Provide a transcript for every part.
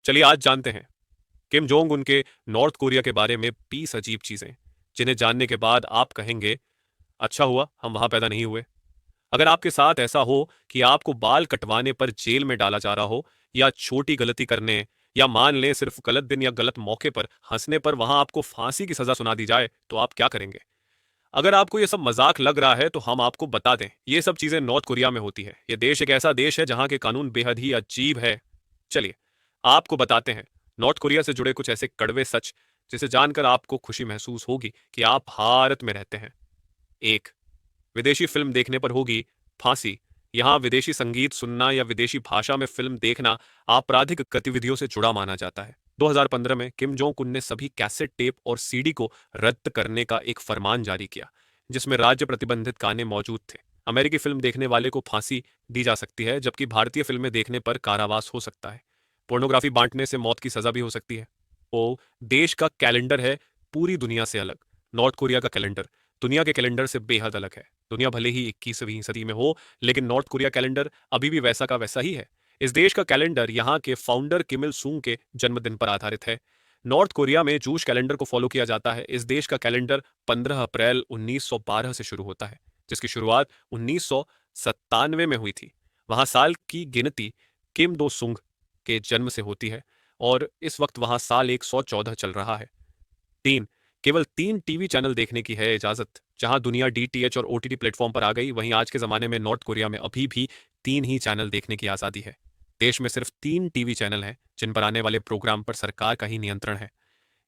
चलिए आज जानते हैं किम जोंग उनके नॉर्थ कोरिया के बारे में 20 अजीब चीजें जिन्हें जानने के बाद आप कहेंगे अच्छा हुआ हम वहां पैदा नहीं हुए। अगर आपके साथ ऐसा हो कि आपको बाल कटवाने पर जेल में डाला जा रहा हो, या छोटी गलती करने, या मान लें सिर्फ गलत दिन या गलत मौके पर हंसने पर वहां आपको फांसी की सजा सुना दी जाए, तो आप क्या करेंगे? अगर आपको ये सब मजाक लग रहा है तो हम आपको बता दें, ये सब चीजें नॉर्थ कोरिया में होती है। ये देश एक ऐसा देश है जहां के कानून बेहद ही अजीब है। चलिए आपको बताते हैं नॉर्थ कोरिया से जुड़े कुछ ऐसे कड़वे सच जिसे जानकर आपको खुशी महसूस होगी कि आप भारत में रहते हैं। एक, विदेशी फिल्म देखने पर होगी फांसी। यहां विदेशी संगीत सुनना या विदेशी भाषा में फिल्म देखना आपराधिक गतिविधियों से जुड़ा माना जाता है। 2015 में किम जोंग उन ने सभी कैसेट टेप और सीडी को रद्द करने का एक फरमान जारी किया, जिसमें राज्य प्रतिबंधित गाने मौजूद थे। अमेरिकी फिल्म देखने वाले को फांसी दी जा सकती है, जबकि भारतीय फिल्में देखने पर कारावास हो सकता है। पोर्नोग्राफी बांटने से मौत की सजा भी हो सकती है। ओ, देश का कैलेंडर है पूरी दुनिया से अलग। नॉर्थ कोरिया का कैलेंडर दुनिया के कैलेंडर से बेहद अलग है। दुनिया भले ही 21वीं सदी में हो, लेकिन नॉर्थ कोरिया कैलेंडर अभी भी वैसा का वैसा ही है। इस देश का कैलेंडर यहाँ के फाउंडर किम इल सूंग के जन्मदिन पर आधारित है। नॉर्थ कोरिया में जूश कैलेंडर को फॉलो किया जाता है। इस देश का कैलेंडर 15 अप्रैल 1912 से शुरू होता है, जिसकी शुरुआत 1997 में हुई थी। वहां साल की गिनती किम दो सुंग के जन्म से होती है, और इस वक्त वहां साल 114 चल रहा है। तीन, केवल 3 टीवी चैनल देखने की है इजाजत। जहां दुनिया डीटीएच और ओटीटी प्लेटफॉर्म पर आ गई, वहीं आज के जमाने में नॉर्थ कोरिया में अभी भी 3 ही चैनल देखने की आजादी है। देश में सिर्फ 3 टीवी चैनल हैं जिन पर आने वाले प्रोग्राम पर सरकार का ही नियंत्रण है।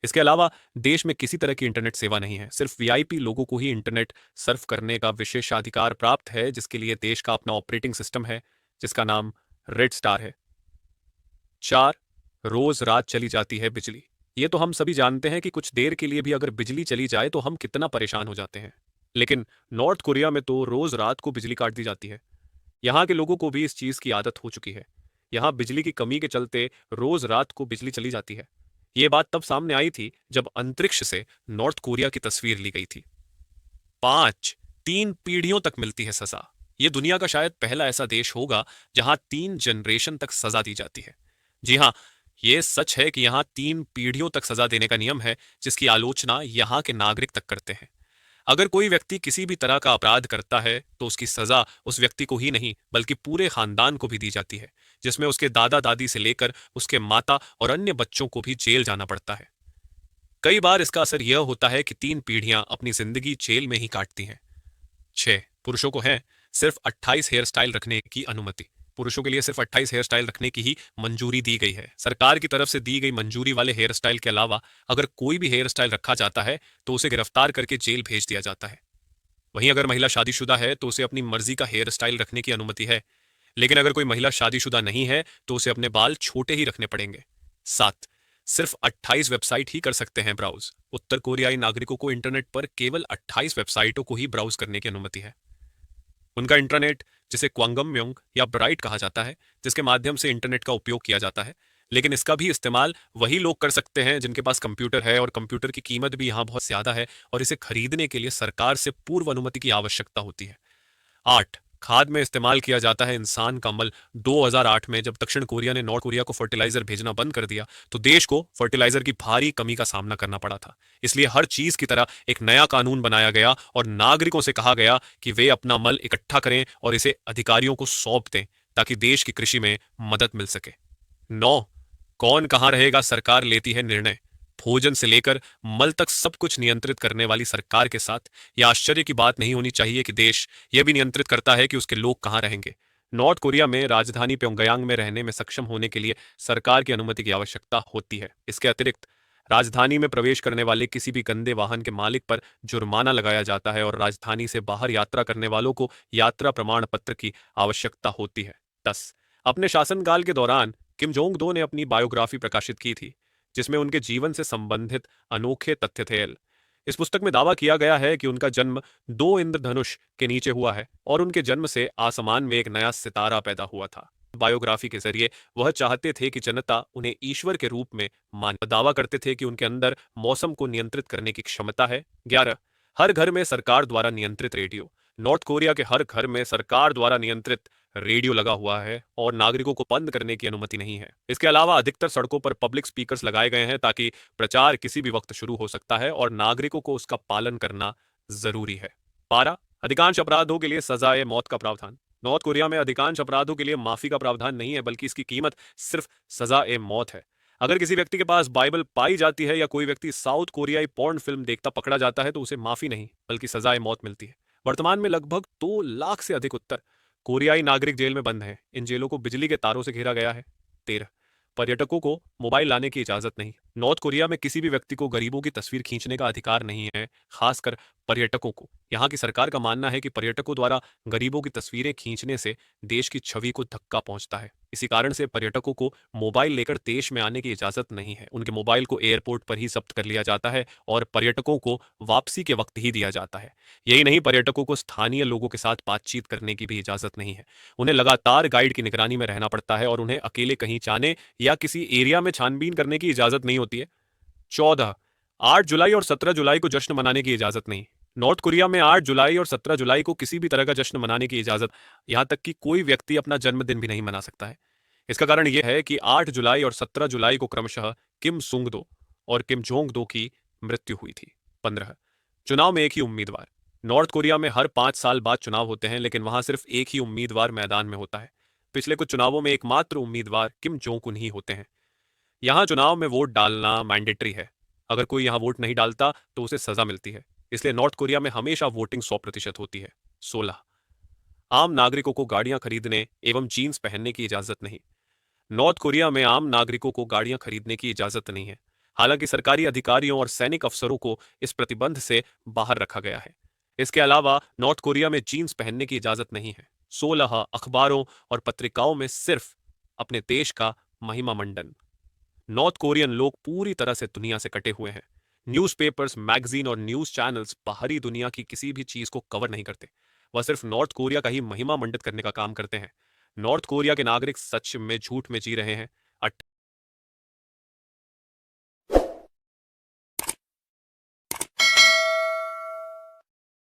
इसके अलावा देश में किसी तरह की इंटरनेट सेवा नहीं है। सिर्फ वीआईपी लोगों को ही इंटरनेट सर्फ करने का विशेषाधिकार प्राप्त है, जिसके लिए देश का अपना ऑपरेटिंग सिस्टम है, जिसका नाम रेड स्टार है। 4, रोज रात चली जाती है बिजली। ये तो हम सभी जानते हैं कि कुछ देर के लिए भी अगर बिजली चली जाए तो हम कितना परेशान हो जाते हैं। लेकिन नॉर्थ कोरिया में तो रोज रात को बिजली काट दी जाती है। यहाँ के लोगों को भी इस चीज की आदत हो चुकी है। यहाँ बिजली की कमी के चलते रोज रात को बिजली चली जाती है। ये बात तब सामने आई थी जब अंतरिक्ष से नॉर्थ कोरिया की तस्वीर ली गई थी। 5, 3 पीढ़ियों तक मिलती है सजा। ये दुनिया का शायद पहला ऐसा देश होगा जहां 3 जनरेशन तक सजा दी जाती है। जी हाँ, ये सच है कि यहाँ 3 पीढ़ियों तक सजा देने का नियम है, जिसकी आलोचना यहाँ के नागरिक तक करते हैं। अगर कोई व्यक्ति किसी भी तरह का अपराध करता है तो उसकी सजा उस व्यक्ति को ही नहीं बल्कि पूरे खानदान को भी दी जाती है, जिसमें उसके दादा दादी से लेकर उसके माता और अन्य बच्चों को भी जेल जाना पड़ता है। कई बार इसका असर यह होता है कि 3 पीढ़ियां अपनी जिंदगी जेल में ही काटती हैं। 6, पुरुषों को है सिर्फ 28 हेयर स्टाइल रखने की अनुमति। पुरुषों के लिए सिर्फ 28 हेयर स्टाइल रखने की ही मंजूरी दी गई है। सरकार की तरफ से दी गई मंजूरी वाले हेयर स्टाइल के अलावा अगर कोई भी हेयर स्टाइल रखा जाता है तो उसे गिरफ्तार करके जेल भेज दिया जाता है। वहीं अगर महिला शादीशुदा है तो उसे अपनी मर्जी का हेयर स्टाइल रखने की अनुमति है, लेकिन अगर कोई महिला शादीशुदा नहीं है तो उसे अपने बाल छोटे ही रखने पड़ेंगे। 7, सिर्फ 28 वेबसाइट ही कर सकते हैं ब्राउज। उत्तर कोरियाई नागरिकों को इंटरनेट पर केवल 28 वेबसाइटों को ही ब्राउज करने की अनुमति है। उनका इंटरनेट, जिसे क्वांगमयोंग या ब्राइट कहा जाता है, जिसके माध्यम से इंटरनेट का उपयोग किया जाता है, लेकिन इसका भी इस्तेमाल वही लोग कर सकते हैं जिनके पास कंप्यूटर है, और कंप्यूटर की कीमत भी यहाँ बहुत ज्यादा है, और इसे खरीदने के लिए सरकार से पूर्व अनुमति की आवश्यकता होती है। 8, खाद में इस्तेमाल किया जाता है इंसान का मल। 2008 में जब दक्षिण कोरिया ने नॉर्थ कोरिया को फर्टिलाइजर भेजना बंद कर दिया तो देश को फर्टिलाइजर की भारी कमी का सामना करना पड़ा था। इसलिए हर चीज की तरह एक नया कानून बनाया गया और नागरिकों से कहा गया कि वे अपना मल इकट्ठा करें और इसे अधिकारियों को सौंप दें, ताकि देश की कृषि में मदद मिल सके। 9, कौन कहां रहेगा सरकार लेती है निर्णय। भोजन से लेकर मल तक सब कुछ नियंत्रित करने वाली सरकार के साथ यह आश्चर्य की बात नहीं होनी चाहिए कि देश यह भी नियंत्रित करता है कि उसके लोग कहां रहेंगे। नॉर्थ कोरिया में राजधानी प्योंगयांग में रहने में सक्षम होने के लिए सरकार की अनुमति की आवश्यकता होती है। इसके अतिरिक्त राजधानी में प्रवेश करने वाले किसी भी गंदे वाहन के मालिक पर जुर्माना लगाया जाता है, और राजधानी से बाहर यात्रा करने वालों को यात्रा प्रमाण पत्र की आवश्यकता होती है। 10, अपने शासनकाल के दौरान किम जोंग दो ने अपनी बायोग्राफी प्रकाशित की थी, जिसमें उनके जीवन से संबंधित अनोखे तथ्य थे। इस पुस्तक में दावा किया गया है कि उनका जन्म 2 इंद्रधनुष के नीचे हुआ है, और उनके जन्म से आसमान में एक नया सितारा पैदा हुआ था। बायोग्राफी के जरिए वह चाहते थे कि जनता उन्हें ईश्वर के रूप में माने। दावा करते थे कि उनके अंदर मौसम को नियंत्रित करने की क्षमता है। 11, हर घर में सरकार द्वारा नियंत्रित रेडियो। नॉर्थ कोरिया के हर घर में सरकार द्वारा नियंत्रित रेडियो लगा हुआ है और नागरिकों को बंद करने की अनुमति नहीं है। इसके अलावा अधिकतर सड़कों पर पब्लिक स्पीकर्स लगाए गए हैं ताकि प्रचार किसी भी वक्त शुरू हो सकता है और नागरिकों को उसका पालन करना जरूरी है। 12, अधिकांश अपराधों के लिए सजाए मौत का प्रावधान। नॉर्थ कोरिया में अधिकांश अपराधों के लिए माफी का प्रावधान नहीं है, बल्कि इसकी कीमत सिर्फ सजा-ए मौत है। अगर किसी व्यक्ति के पास बाइबल पाई जाती है या कोई व्यक्ति साउथ कोरियाई पॉर्न फिल्म देखता पकड़ा जाता है तो उसे माफी नहीं बल्कि सजाए मौत मिलती है। वर्तमान में लगभग 2 लाख से अधिक उत्तर कोरियाई नागरिक जेल में बंद हैं। इन जेलों को बिजली के तारों से घेरा गया है। 13, पर्यटकों को मोबाइल लाने की इजाजत नहीं। नॉर्थ कोरिया में किसी भी व्यक्ति को गरीबों की तस्वीर खींचने का अधिकार नहीं है, खासकर पर्यटकों को। यहाँ की सरकार का मानना है कि पर्यटकों द्वारा गरीबों की तस्वीरें खींचने से देश की छवि को धक्का पहुंचता है। इसी कारण से पर्यटकों को मोबाइल लेकर देश में आने की इजाजत नहीं है। उनके मोबाइल को एयरपोर्ट पर ही जब्त कर लिया जाता है और पर्यटकों को वापसी के वक्त ही दिया जाता है। यही नहीं, पर्यटकों को स्थानीय लोगों के साथ बातचीत करने की भी इजाजत नहीं है। उन्हें लगातार गाइड की निगरानी में रहना पड़ता है और उन्हें अकेले कहीं जाने या किसी एरिया में छानबीन करने की इजाजत नहीं होती है। 14, 8 जुलाई और 17 जुलाई को जश्न मनाने की इजाजत नहीं। नॉर्थ कोरिया में 8 जुलाई और 17 जुलाई को किसी भी तरह का जश्न मनाने की इजाजत, यहां तक कि कोई व्यक्ति अपना जन्मदिन भी नहीं मना सकता है। इसका कारण यह है कि 8 जुलाई और 17 जुलाई को क्रमशः किम सुंग दो और किम जोंग दो की मृत्यु हुई थी। 15, चुनाव में एक ही उम्मीदवार। नॉर्थ कोरिया में हर 5 साल बाद चुनाव होते हैं, लेकिन वहां सिर्फ एक ही उम्मीदवार मैदान में होता है। पिछले कुछ चुनावों में एकमात्र उम्मीदवार किम जोंग उन ही होते हैं। यहाँ चुनाव में वोट डालना मैंडेटरी है। अगर कोई यहाँ वोट नहीं डालता तो उसे सजा मिलती है। इसलिए नॉर्थ कोरिया में हमेशा वोटिंग 100% होती है। 16, आम नागरिकों को गाड़ियां खरीदने एवं जीन्स पहनने की इजाजत नहीं। नॉर्थ कोरिया में आम नागरिकों को गाड़ियां खरीदने की इजाजत नहीं है। हालांकि सरकारी अधिकारियों और सैनिक अफसरों को इस प्रतिबंध से बाहर रखा गया है। इसके अलावा नॉर्थ कोरिया में जीन्स पहनने की इजाजत नहीं है। 16, अखबारों और पत्रिकाओं में सिर्फ अपने देश का महिमा मंडन। नॉर्थ कोरियन लोग पूरी तरह से दुनिया से कटे हुए हैं। न्यूज़पेपर्स, मैगजीन और न्यूज़ चैनल्स बाहरी दुनिया की किसी भी चीज को कवर नहीं करते। वह सिर्फ नॉर्थ कोरिया का ही महिमा मंडित करने का काम करते हैं। नॉर्थ कोरिया के नागरिक सच में झूठ में जी रहे हैं।